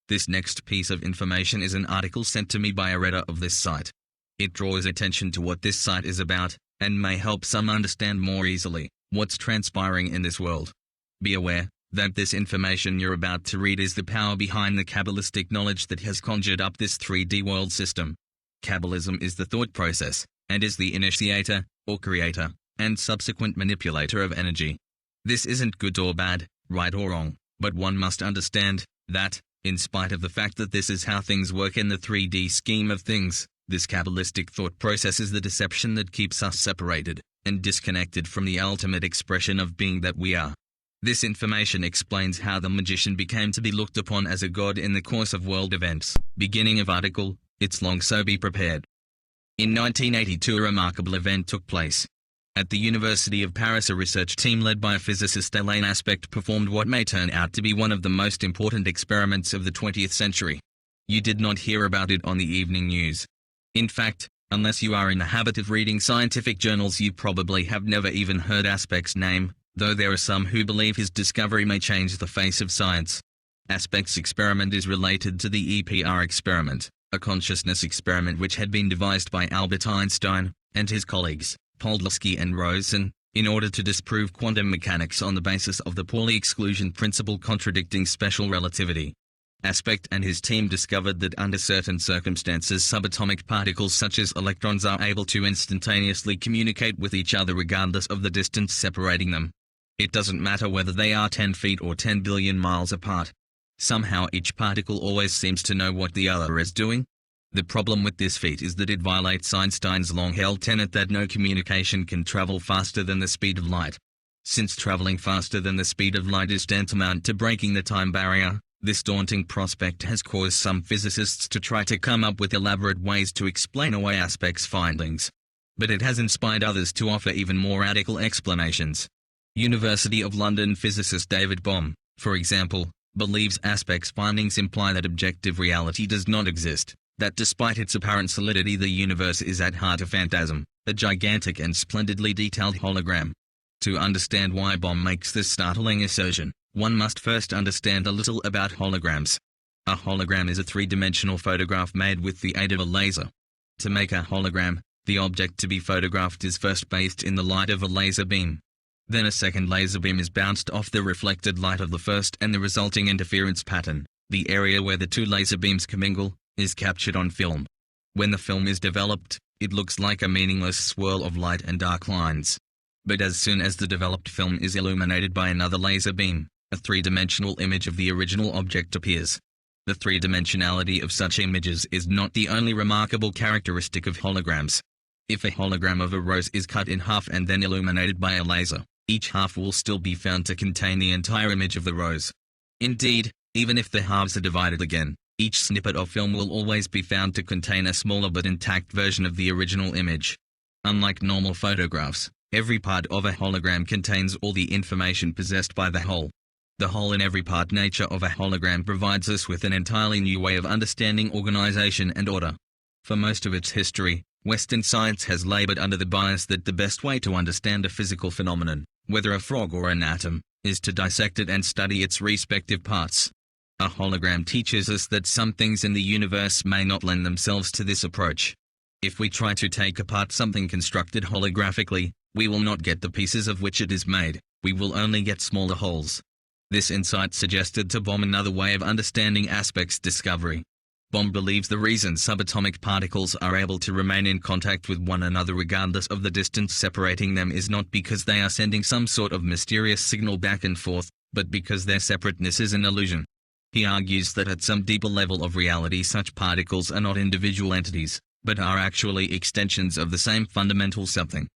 This next piece of information is an article sent to me by a reader of this site. It draws attention to what this site is about, and may help some understand more easily what's transpiring in this world. Be aware that this information you're about to read is the power behind the Kabbalistic knowledge that has conjured up this 3D world system. Kabbalism is the thought process, and is the initiator, or creator, and subsequent manipulator of energy. This isn't good or bad, right or wrong, but one must understand that, in spite of the fact that this is how things work in the 3D scheme of things, this Kabbalistic thought process is the deception that keeps us separated and disconnected from the ultimate expression of being that we are. This information explains how the magician became to be looked upon as a god in the course of world events. Beginning of article, it's long, so be prepared. In 1982 a remarkable event took place. At the University of Paris, a research team led by physicist Alain Aspect performed what may turn out to be one of the most important experiments of the 20th century. You did not hear about it on the evening news. In fact, unless you are in the habit of reading scientific journals, you probably have never even heard Aspect's name, though there are some who believe his discovery may change the face of science. Aspect's experiment is related to the EPR experiment, a consciousness experiment which had been devised by Albert Einstein and his colleagues, Podolsky and Rosen, in order to disprove quantum mechanics on the basis of the Pauli exclusion principle contradicting special relativity. Aspect and his team discovered that under certain circumstances subatomic particles such as electrons are able to instantaneously communicate with each other regardless of the distance separating them. It doesn't matter whether they are 10 feet or 10 billion miles apart. Somehow each particle always seems to know what the other is doing. The problem with this feat is that it violates Einstein's long-held tenet that no communication can travel faster than the speed of light. Since traveling faster than the speed of light is tantamount to breaking the time barrier, this daunting prospect has caused some physicists to try to come up with elaborate ways to explain away Aspect's findings. But it has inspired others to offer even more radical explanations. University of London physicist David Bohm, for example, believes Aspect's findings imply that objective reality does not exist, that despite its apparent solidity the universe is at heart a phantasm, a gigantic and splendidly detailed hologram. To understand why Bohm makes this startling assertion, one must first understand a little about holograms. A hologram is a three-dimensional photograph made with the aid of a laser. To make a hologram, the object to be photographed is first bathed in the light of a laser beam. Then a second laser beam is bounced off the reflected light of the first, and the resulting interference pattern, the area where the two laser beams commingle, is captured on film. When the film is developed, it looks like a meaningless swirl of light and dark lines. But as soon as the developed film is illuminated by another laser beam, a three-dimensional image of the original object appears. The three-dimensionality of such images is not the only remarkable characteristic of holograms. If a hologram of a rose is cut in half and then illuminated by a laser, each half will still be found to contain the entire image of the rose. Indeed, even if the halves are divided again, each snippet of film will always be found to contain a smaller but intact version of the original image. Unlike normal photographs, every part of a hologram contains all the information possessed by the whole. The whole in every part nature of a hologram provides us with an entirely new way of understanding organization and order. For most of its history, Western science has labored under the bias that the best way to understand a physical phenomenon, whether a frog or an atom, is to dissect it and study its respective parts. A hologram teaches us that some things in the universe may not lend themselves to this approach. If we try to take apart something constructed holographically, we will not get the pieces of which it is made, we will only get smaller holes. This insight suggested to Bohm another way of understanding Aspect's discovery. Bohm believes the reason subatomic particles are able to remain in contact with one another regardless of the distance separating them is not because they are sending some sort of mysterious signal back and forth, but because their separateness is an illusion. He argues that at some deeper level of reality such particles are not individual entities, but are actually extensions of the same fundamental something.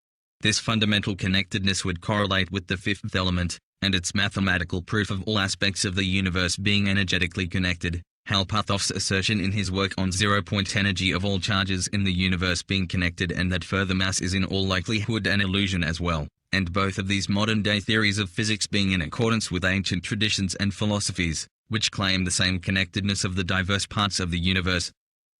This fundamental connectedness would correlate with the fifth element, and its mathematical proof of all aspects of the universe being energetically connected. Halpathov's assertion in his work on zero-point energy of all charges in the universe being connected, and that further mass is in all likelihood an illusion as well, and both of these modern-day theories of physics being in accordance with ancient traditions and philosophies, which claim the same connectedness of the diverse parts of the universe.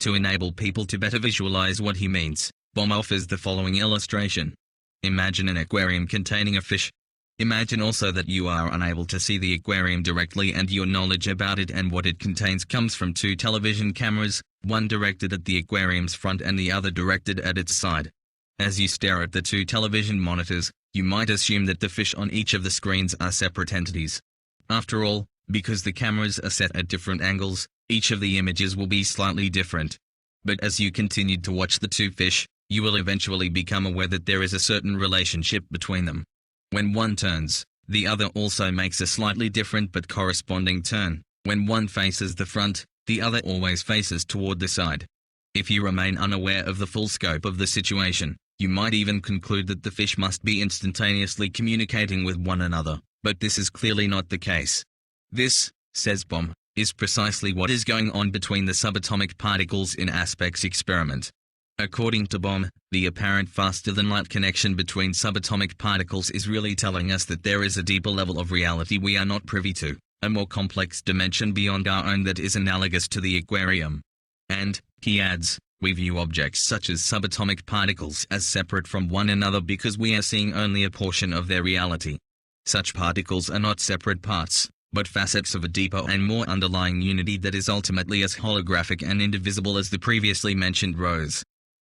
To enable people to better visualize what he means, Bohm offers the following illustration. Imagine an aquarium containing a fish. Imagine also that you are unable to see the aquarium directly, and your knowledge about it and what it contains comes from two television cameras, one directed at the aquarium's front and the other directed at its side. As you stare at the two television monitors, you might assume that the fish on each of the screens are separate entities. After all, because the cameras are set at different angles, each of the images will be slightly different. But as you continue to watch the two fish, you will eventually become aware that there is a certain relationship between them. When one turns, the other also makes a slightly different but corresponding turn. When one faces the front, the other always faces toward the side. If you remain unaware of the full scope of the situation, you might even conclude that the fish must be instantaneously communicating with one another, but this is clearly not the case. This, says Bohm, is precisely what is going on between the subatomic particles in Aspect's experiment. According to Bohm, the apparent faster-than-light connection between subatomic particles is really telling us that there is a deeper level of reality we are not privy to, a more complex dimension beyond our own that is analogous to the aquarium. And, he adds, we view objects such as subatomic particles as separate from one another because we are seeing only a portion of their reality. Such particles are not separate parts, but facets of a deeper and more underlying unity that is ultimately as holographic and indivisible as the previously mentioned rose.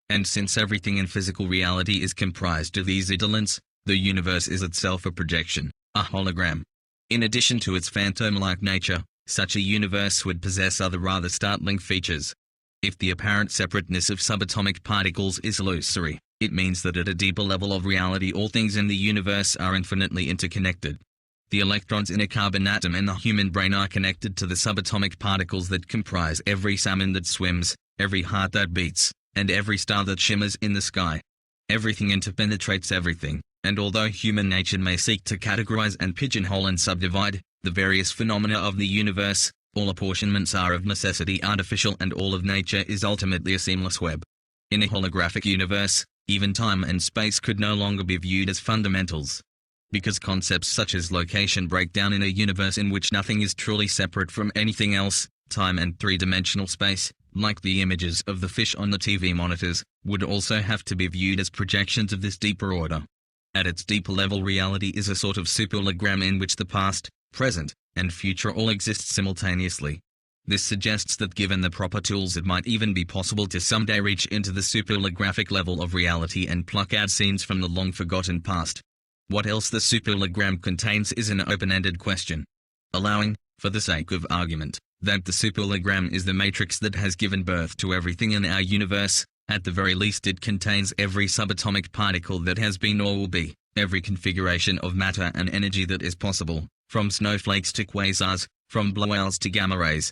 And since everything in physical reality is comprised of these elements, the universe is itself a projection, a hologram. In addition to its phantom-like nature, such a universe would possess other rather startling features. If the apparent separateness of subatomic particles is illusory, it means that at a deeper level of reality all things in the universe are infinitely interconnected. The electrons in a carbon atom in the human brain are connected to the subatomic particles that comprise every salmon that swims, every heart that beats, and every star that shimmers in the sky. Everything interpenetrates everything, and although human nature may seek to categorize and pigeonhole and subdivide the various phenomena of the universe, all apportionments are of necessity artificial, and all of nature is ultimately a seamless web. In a holographic universe, even time and space could no longer be viewed as fundamentals. Because concepts such as location break down in a universe in which nothing is truly separate from anything else, time and three-dimensional space, like the images of the fish on the TV monitors, would also have to be viewed as projections of this deeper order. At its deeper level, reality is a sort of superhologram in which the past, present, and future all exist simultaneously. This suggests that given the proper tools it might even be possible to someday reach into the superholographic level of reality and pluck out scenes from the long-forgotten past. What else the superhologram contains is an open-ended question. Allowing, for the sake of argument, that the superhologram is the matrix that has given birth to everything in our universe, at the very least it contains every subatomic particle that has been or will be, every configuration of matter and energy that is possible, from snowflakes to quasars, from blowouts to gamma rays.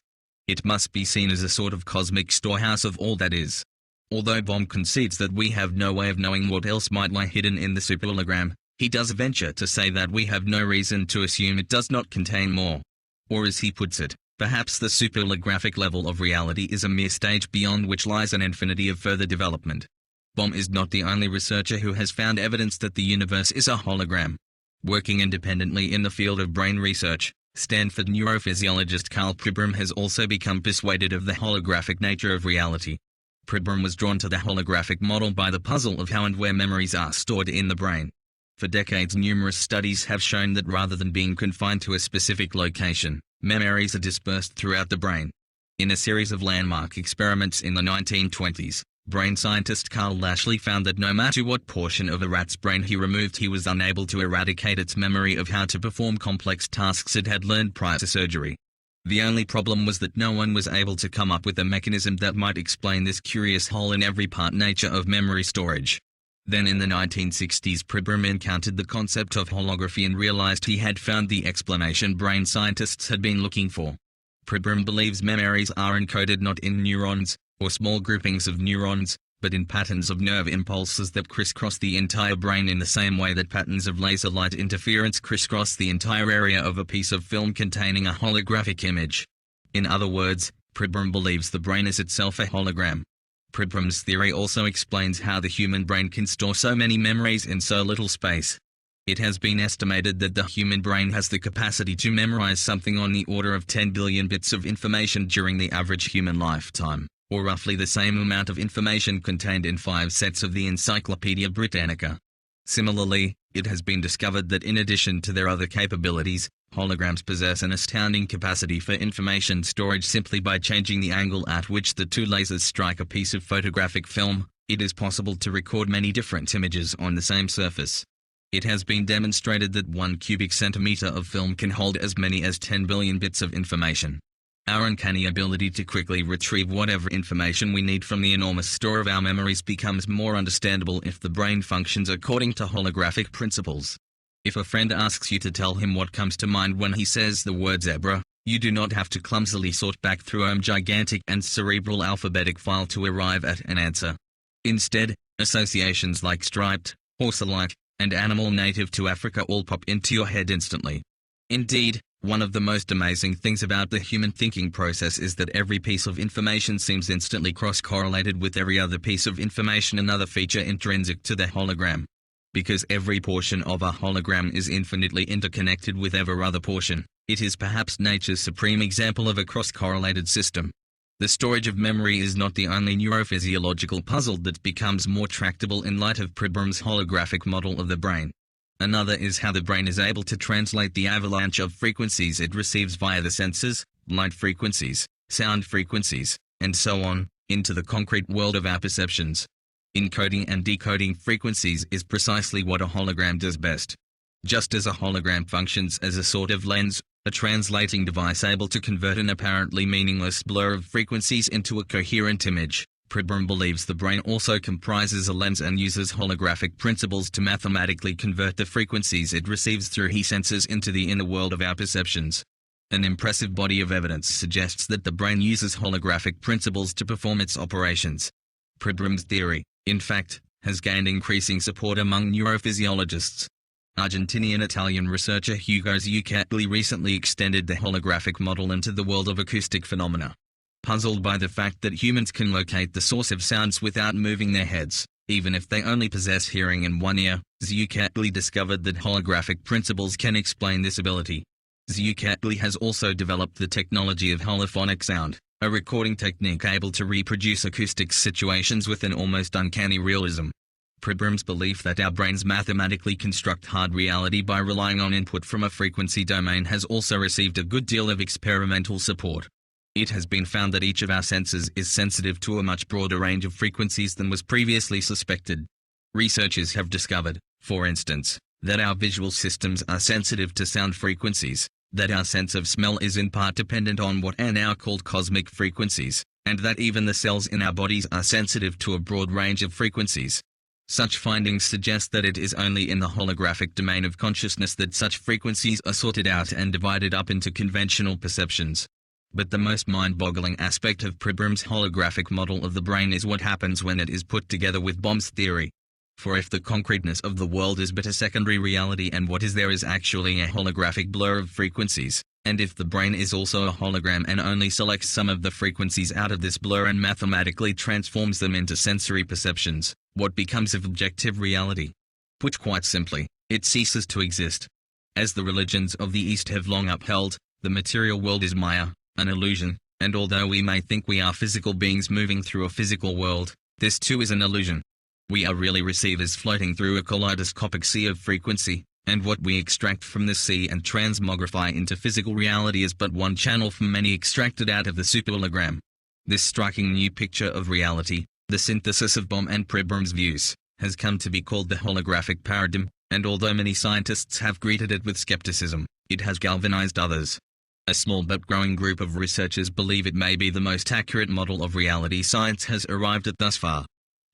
It must be seen as a sort of cosmic storehouse of all that is. Although Bohm concedes that we have no way of knowing what else might lie hidden in the superhologram, he does venture to say that we have no reason to assume it does not contain more. Or as he puts it, perhaps the superholographic level of reality is a mere stage beyond which lies an infinity of further development. Bohm is not the only researcher who has found evidence that the universe is a hologram. Working independently in the field of brain research, Stanford neurophysiologist Carl Pribram has also become persuaded of the holographic nature of reality. Pribram was drawn to the holographic model by the puzzle of how and where memories are stored in the brain. For decades, numerous studies have shown that rather than being confined to a specific location, memories are dispersed throughout the brain. In a series of landmark experiments in the 1920s, brain scientist Carl Lashley found that no matter what portion of a rat's brain he removed, he was unable to eradicate its memory of how to perform complex tasks it had learned prior to surgery. The only problem was that no one was able to come up with a mechanism that might explain this curious hole in every part nature of memory storage. Then in the 1960s, Pribram encountered the concept of holography and realized he had found the explanation brain scientists had been looking for. Pribram believes memories are encoded not in neurons, or small groupings of neurons, but in patterns of nerve impulses that crisscross the entire brain in the same way that patterns of laser light interference crisscross the entire area of a piece of film containing a holographic image. In other words, Pribram believes the brain is itself a hologram. Pribram's theory also explains how the human brain can store so many memories in so little space. It has been estimated that the human brain has the capacity to memorize something on the order of 10 billion bits of information during the average human lifetime, or roughly the same amount of information contained in 5 sets of the Encyclopedia Britannica. Similarly, it has been discovered that in addition to their other capabilities, holograms possess an astounding capacity for information storage simply by changing the angle at which the two lasers strike a piece of photographic film. It is possible to record many different images on the same surface. It has been demonstrated that 1 cubic centimeter of film can hold as many as 10 billion bits of information. Our uncanny ability to quickly retrieve whatever information we need from the enormous store of our memories becomes more understandable if the brain functions according to holographic principles. If a friend asks you to tell him what comes to mind when he says the word zebra, you do not have to clumsily sort back through a gigantic and cerebral alphabetic file to arrive at an answer. Instead, associations like striped, horse-like, and animal native to Africa all pop into your head instantly. Indeed, one of the most amazing things about the human thinking process is that every piece of information seems instantly cross-correlated with every other piece of information, another feature intrinsic to the hologram. Because every portion of a hologram is infinitely interconnected with every other portion, it is perhaps nature's supreme example of a cross-correlated system. The storage of memory is not the only neurophysiological puzzle that becomes more tractable in light of Pribram's holographic model of the brain. Another is how the brain is able to translate the avalanche of frequencies it receives via the senses, light frequencies, sound frequencies, and so on, into the concrete world of our perceptions. Encoding and decoding frequencies is precisely what a hologram does best. Just as a hologram functions as a sort of lens, a translating device able to convert an apparently meaningless blur of frequencies into a coherent image, Pribram believes the brain also comprises a lens and uses holographic principles to mathematically convert the frequencies it receives through his senses into the inner world of our perceptions. An impressive body of evidence suggests that the brain uses holographic principles to perform its operations. Pribram's theory, in fact, has gained increasing support among neurophysiologists. Argentinian-Italian researcher Hugo Zuccatelli recently extended the holographic model into the world of acoustic phenomena. Puzzled by the fact that humans can locate the source of sounds without moving their heads, even if they only possess hearing in one ear, Zuccatelli discovered that holographic principles can explain this ability. Zuccatelli has also developed the technology of holophonic sound, a recording technique able to reproduce acoustic situations with an almost uncanny realism. Pribram's belief that our brains mathematically construct hard reality by relying on input from a frequency domain has also received a good deal of experimental support. It has been found that each of our senses is sensitive to a much broader range of frequencies than was previously suspected. Researchers have discovered, for instance, that our visual systems are sensitive to sound frequencies, that our sense of smell is in part dependent on what are now called cosmic frequencies, and that even the cells in our bodies are sensitive to a broad range of frequencies. Such findings suggest that it is only in the holographic domain of consciousness that such frequencies are sorted out and divided up into conventional perceptions. But the most mind-boggling aspect of Pribram's holographic model of the brain is what happens when it is put together with Bohm's theory. For if the concreteness of the world is but a secondary reality and what is there is actually a holographic blur of frequencies, and if the brain is also a hologram and only selects some of the frequencies out of this blur and mathematically transforms them into sensory perceptions, what becomes of objective reality? Put quite simply, it ceases to exist. As the religions of the East have long upheld, the material world is Maya, an illusion, and although we may think we are physical beings moving through a physical world, this too is an illusion. We are really receivers floating through a kaleidoscopic sea of frequency, and what we extract from this sea and transmogrify into physical reality is but one channel from many extracted out of the superhologram. This striking new picture of reality, the synthesis of Bohm and Pribram's views, has come to be called the holographic paradigm, and although many scientists have greeted it with skepticism, it has galvanized others. A small but growing group of researchers believe it may be the most accurate model of reality science has arrived at thus far.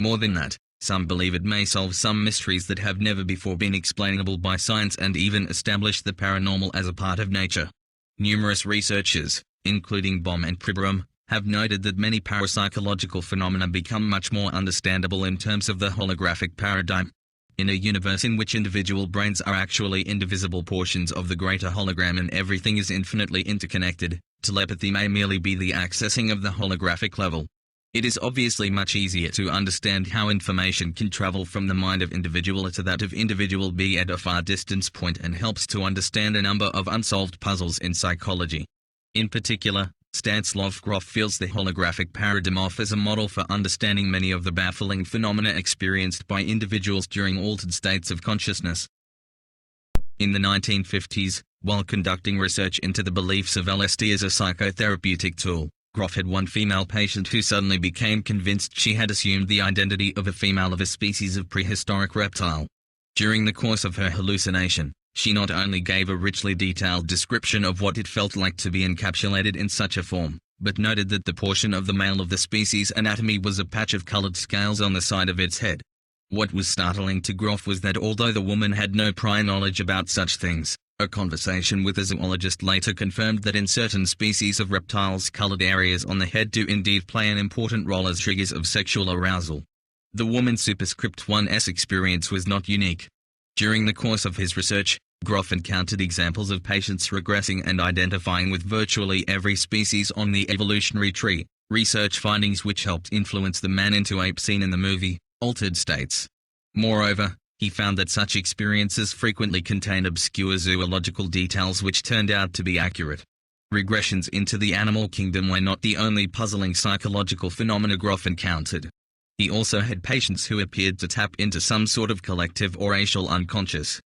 More than that, some believe it may solve some mysteries that have never before been explainable by science and even establish the paranormal as a part of nature. Numerous researchers, including Bohm and Pribram, have noted that many parapsychological phenomena become much more understandable in terms of the holographic paradigm. In a universe in which individual brains are actually indivisible portions of the greater hologram and everything is infinitely interconnected, telepathy may merely be the accessing of the holographic level. It is obviously much easier to understand how information can travel from the mind of individual A to that of individual B at a far distance point and helps to understand a number of unsolved puzzles in psychology. In particular, Stanislav Grof feels the holographic paradigm offers a model for understanding many of the baffling phenomena experienced by individuals during altered states of consciousness. In the 1950s, while conducting research into the beliefs of LSD as a psychotherapeutic tool, Grof had one female patient who suddenly became convinced she had assumed the identity of a female of a species of prehistoric reptile. During the course of her hallucination, she not only gave a richly detailed description of what it felt like to be encapsulated in such a form, but noted that the portion of the male of the species' anatomy was a patch of colored scales on the side of its head. What was startling to Grof was that although the woman had no prior knowledge about such things, a conversation with a zoologist later confirmed that in certain species of reptiles colored areas on the head do indeed play an important role as triggers of sexual arousal. The woman's superscript 1s experience was not unique. During the course of his research, Grof encountered examples of patients regressing and identifying with virtually every species on the evolutionary tree, research findings which helped influence the man-into-ape scene in the movie, Altered States. Moreover, he found that such experiences frequently contained obscure zoological details which turned out to be accurate. Regressions into the animal kingdom were not the only puzzling psychological phenomena Grof encountered. He also had patients who appeared to tap into some sort of collective or racial unconscious.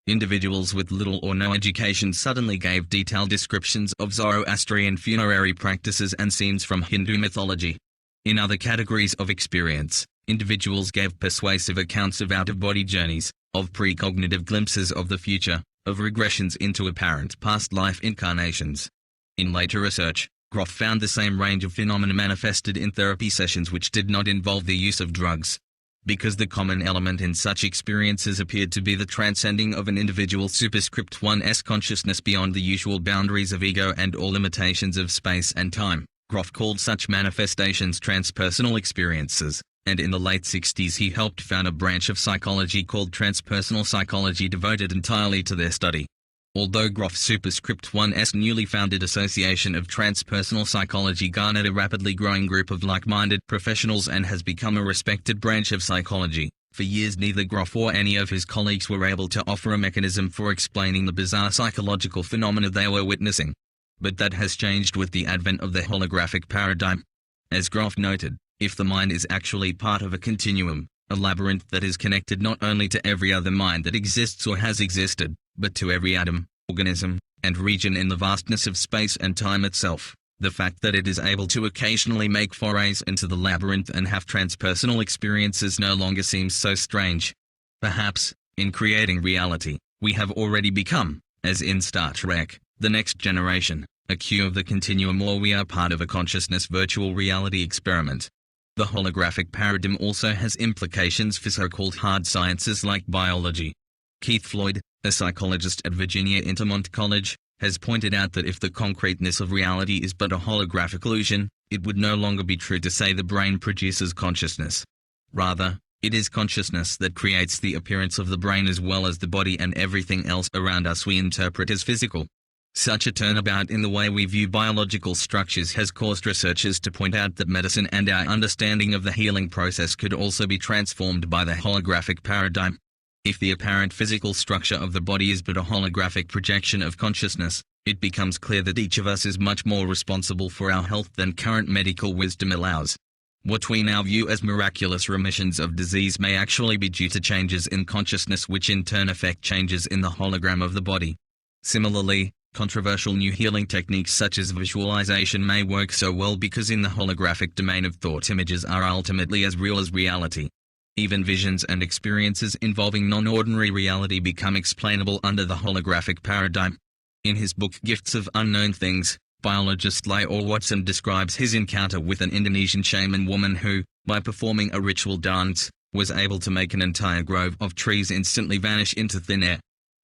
Individuals with little or no education suddenly gave detailed descriptions of Zoroastrian funerary practices and scenes from Hindu mythology. In other categories of experience, individuals gave persuasive accounts of out-of-body journeys, of precognitive glimpses of the future, of regressions into apparent past life incarnations. In later research, Grof found the same range of phenomena manifested in therapy sessions which did not involve the use of drugs. Because the common element in such experiences appeared to be the transcending of an individual's superscript 1s consciousness beyond the usual boundaries of ego and all limitations of space and time, Grof called such manifestations transpersonal experiences, and in the late 60s he helped found a branch of psychology called transpersonal psychology devoted entirely to their study. Although Grof's superscript 1s newly founded Association of Transpersonal Psychology garnered a rapidly growing group of like-minded professionals and has become a respected branch of psychology, for years neither Grof or any of his colleagues were able to offer a mechanism for explaining the bizarre psychological phenomena they were witnessing. But that has changed with the advent of the holographic paradigm. As Grof noted, if the mind is actually part of a continuum, a labyrinth that is connected not only to every other mind that exists or has existed, but to every atom, organism, and region in the vastness of space and time itself, the fact that it is able to occasionally make forays into the labyrinth and have transpersonal experiences no longer seems so strange. Perhaps, in creating reality, we have already become, as in Star Trek, the next generation, a Q of the continuum, or we are part of a consciousness virtual reality experiment. The holographic paradigm also has implications for so-called hard sciences like biology. Keith Floyd, a psychologist at Virginia Intermont College, has pointed out that if the concreteness of reality is but a holographic illusion, it would no longer be true to say the brain produces consciousness. Rather, it is consciousness that creates the appearance of the brain as well as the body, and everything else around us we interpret as physical. Such a turnabout in the way we view biological structures has caused researchers to point out that medicine and our understanding of the healing process could also be transformed by the holographic paradigm. If the apparent physical structure of the body is but a holographic projection of consciousness, it becomes clear that each of us is much more responsible for our health than current medical wisdom allows. What we now view as miraculous remissions of disease may actually be due to changes in consciousness, which in turn affect changes in the hologram of the body. Similarly, controversial new healing techniques such as visualization may work so well because in the holographic domain of thought, images are ultimately as real as reality. Even visions and experiences involving non-ordinary reality become explainable under the holographic paradigm. In his book Gifts of Unknown Things, biologist Lyle Watson describes his encounter with an Indonesian shaman woman who, by performing a ritual dance, was able to make an entire grove of trees instantly vanish into thin air.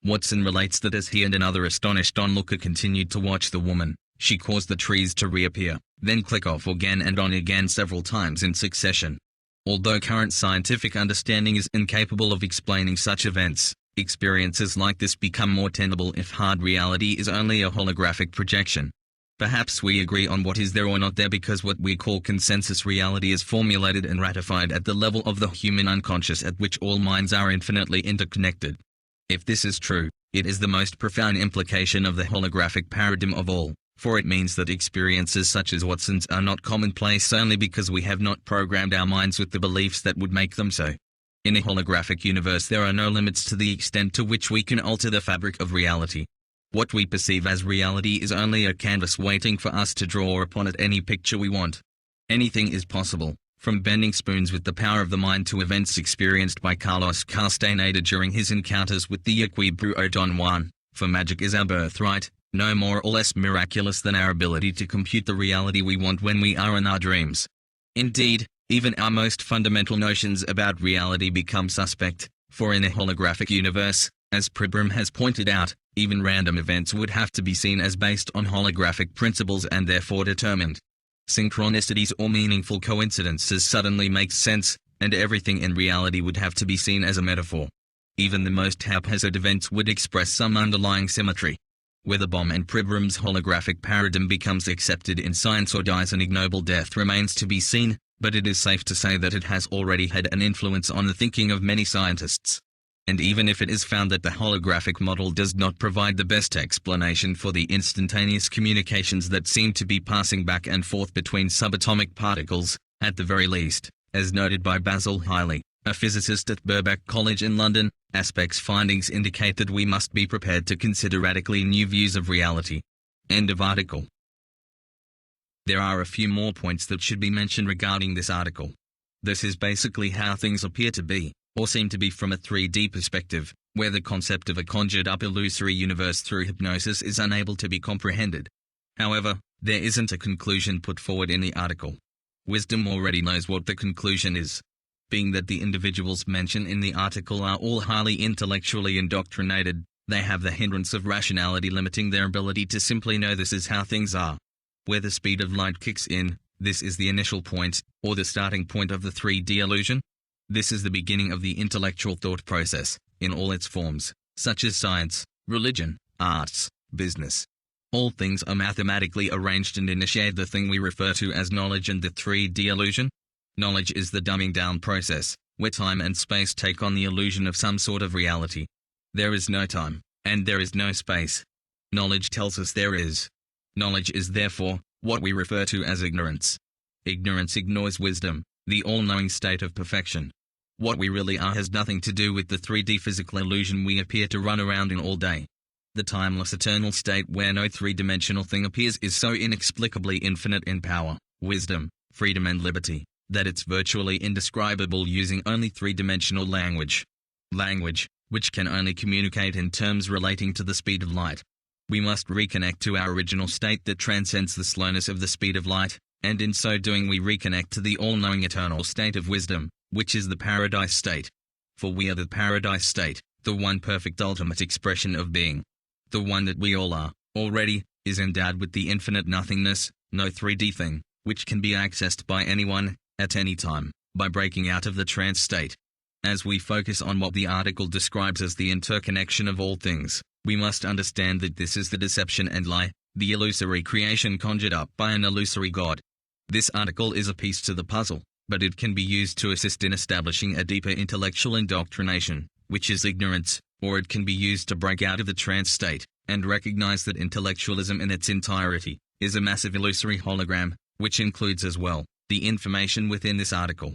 Watson relates that as he and another astonished onlooker continued to watch the woman, she caused the trees to reappear, then click off again and on again several times in succession. Although current scientific understanding is incapable of explaining such events, experiences like this become more tenable if hard reality is only a holographic projection. Perhaps we agree on what is there or not there because what we call consensus reality is formulated and ratified at the level of the human unconscious, at which all minds are infinitely interconnected. If this is true, it is the most profound implication of the holographic paradigm of all, for it means that experiences such as Watson's are not commonplace only because we have not programmed our minds with the beliefs that would make them so. In a holographic universe there are no limits to the extent to which we can alter the fabric of reality. What we perceive as reality is only a canvas waiting for us to draw upon it any picture we want. Anything is possible, from bending spoons with the power of the mind to events experienced by Carlos Castaneda during his encounters with the Equibrio Don Juan, for magic is our birthright, no more or less miraculous than our ability to compute the reality we want when we are in our dreams. Indeed, even our most fundamental notions about reality become suspect, for in a holographic universe, as Pribram has pointed out, even random events would have to be seen as based on holographic principles and therefore determined. Synchronicities or meaningful coincidences suddenly make sense, and everything in reality would have to be seen as a metaphor. Even the most haphazard events would express some underlying symmetry. Whether Bohm and Pribram's holographic paradigm becomes accepted in science or dies an ignoble death remains to be seen, but it is safe to say that it has already had an influence on the thinking of many scientists. And even if it is found that the holographic model does not provide the best explanation for the instantaneous communications that seem to be passing back and forth between subatomic particles, at the very least, as noted by Basil Hiley, a physicist at Birkbeck College in London, Aspect's findings indicate that we must be prepared to consider radically new views of reality. End of article. There are a few more points that should be mentioned regarding this article. This is basically how things appear to be, or seem to be from a 3D perspective, where the concept of a conjured-up illusory universe through hypnosis is unable to be comprehended. However, there isn't a conclusion put forward in the article. Wisdom already knows what the conclusion is. Being that the individuals mentioned in the article are all highly intellectually indoctrinated, they have the hindrance of rationality limiting their ability to simply know this is how things are. Where the speed of light kicks in, this is the initial point, or the starting point of the 3D illusion. This is the beginning of the intellectual thought process, in all its forms, such as science, religion, arts, business. All things are mathematically arranged and initiate the thing we refer to as knowledge and the 3D illusion. Knowledge is the dumbing down process, where time and space take on the illusion of some sort of reality. There is no time, and there is no space. Knowledge tells us there is. Knowledge is therefore, what we refer to as ignorance. Ignorance ignores wisdom, the all-knowing state of perfection. What we really are has nothing to do with the 3D physical illusion we appear to run around in all day. The timeless eternal state where no three-dimensional thing appears is so inexplicably infinite in power, wisdom, freedom and liberty, that it's virtually indescribable using only three-dimensional language. Language, which can only communicate in terms relating to the speed of light. We must reconnect to our original state that transcends the slowness of the speed of light, and in so doing we reconnect to the all-knowing eternal state of wisdom, which is the paradise state. For we are the paradise state, the one perfect ultimate expression of being. The one that we all are, already, is endowed with the infinite nothingness, no 3D thing, which can be accessed by anyone, at any time, by breaking out of the trance state. As we focus on what the article describes as the interconnection of all things, we must understand that this is the deception and lie, the illusory creation conjured up by an illusory God. This article is a piece to the puzzle, but it can be used to assist in establishing a deeper intellectual indoctrination, which is ignorance, or it can be used to break out of the trance state, and recognize that intellectualism in its entirety is a massive illusory hologram, which includes as well the information within this article.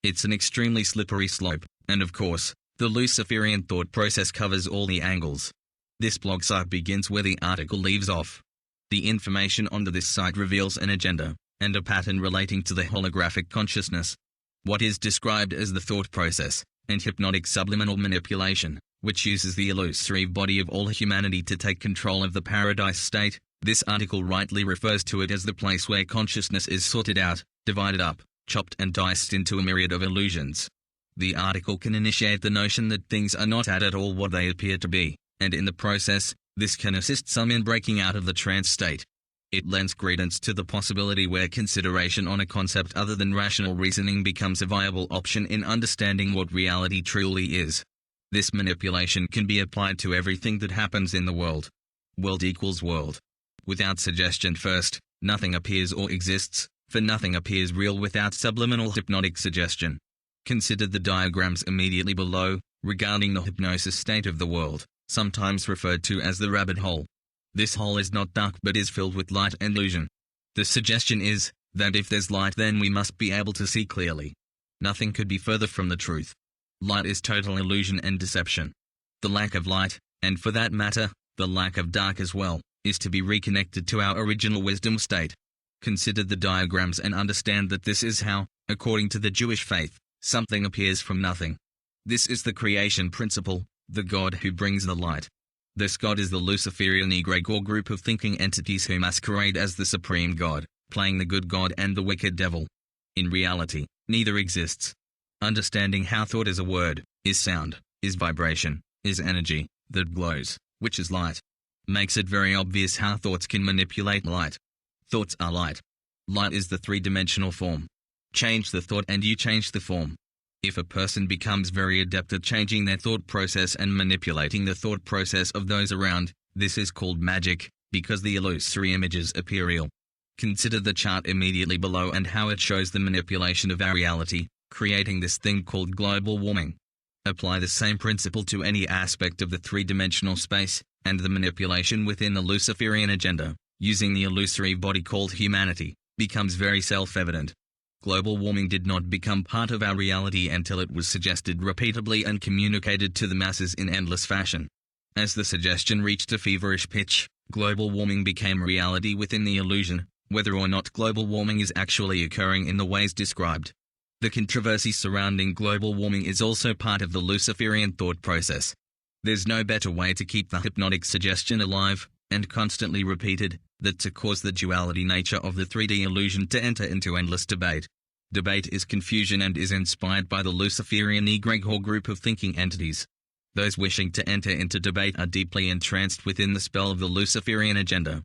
It's an extremely slippery slope, and of course, the Luciferian thought process covers all the angles. This blog site begins where the article leaves off. The information onto this site reveals an agenda, and a pattern relating to the holographic consciousness. What is described as the thought process, and hypnotic subliminal manipulation, which uses the illusory body of all humanity to take control of the paradise state. This article rightly refers to it as the place where consciousness is sorted out, divided up, chopped and diced into a myriad of illusions. The article can initiate the notion that things are not at all what they appear to be, and in the process, this can assist some in breaking out of the trance state. It lends credence to the possibility where consideration on a concept other than rational reasoning becomes a viable option in understanding what reality truly is. This manipulation can be applied to everything that happens in the world. World equals world. Without suggestion first, nothing appears or exists, for nothing appears real without subliminal hypnotic suggestion. Consider the diagrams immediately below, regarding the hypnosis state of the world, sometimes referred to as the rabbit hole. This hole is not dark but is filled with light and illusion. The suggestion is that if there's light then we must be able to see clearly. Nothing could be further from the truth. Light is total illusion and deception. The lack of light, and for that matter, the lack of dark as well, is to be reconnected to our original wisdom state. Consider the diagrams and understand that this is how, according to the Jewish faith, something appears from nothing. This is the creation principle, the God who brings the light. This God is the Luciferian egregore group of thinking entities who masquerade as the supreme God, playing the good God and the wicked devil. In reality, neither exists. Understanding how thought is a word, is sound, is vibration, is energy, that glows, which is light, makes it very obvious how thoughts can manipulate light. Thoughts are light. Light is the three-dimensional form. Change the thought and you change the form. If a person becomes very adept at changing their thought process and manipulating the thought process of those around, this is called magic, because the illusory images appear real. Consider the chart immediately below and how it shows the manipulation of our reality, creating this thing called global warming. Apply the same principle to any aspect of the three-dimensional space, and the manipulation within the Luciferian agenda, using the illusory body called humanity, becomes very self-evident. Global warming did not become part of our reality until it was suggested repeatedly and communicated to the masses in endless fashion. As the suggestion reached a feverish pitch, global warming became reality within the illusion, whether or not global warming is actually occurring in the ways described. The controversy surrounding global warming is also part of the Luciferian thought process. There's no better way to keep the hypnotic suggestion alive, and constantly repeated, than to cause the duality nature of the 3D illusion to enter into endless debate. Debate is confusion and is inspired by the Luciferian egregore group of thinking entities. Those wishing to enter into debate are deeply entranced within the spell of the Luciferian agenda.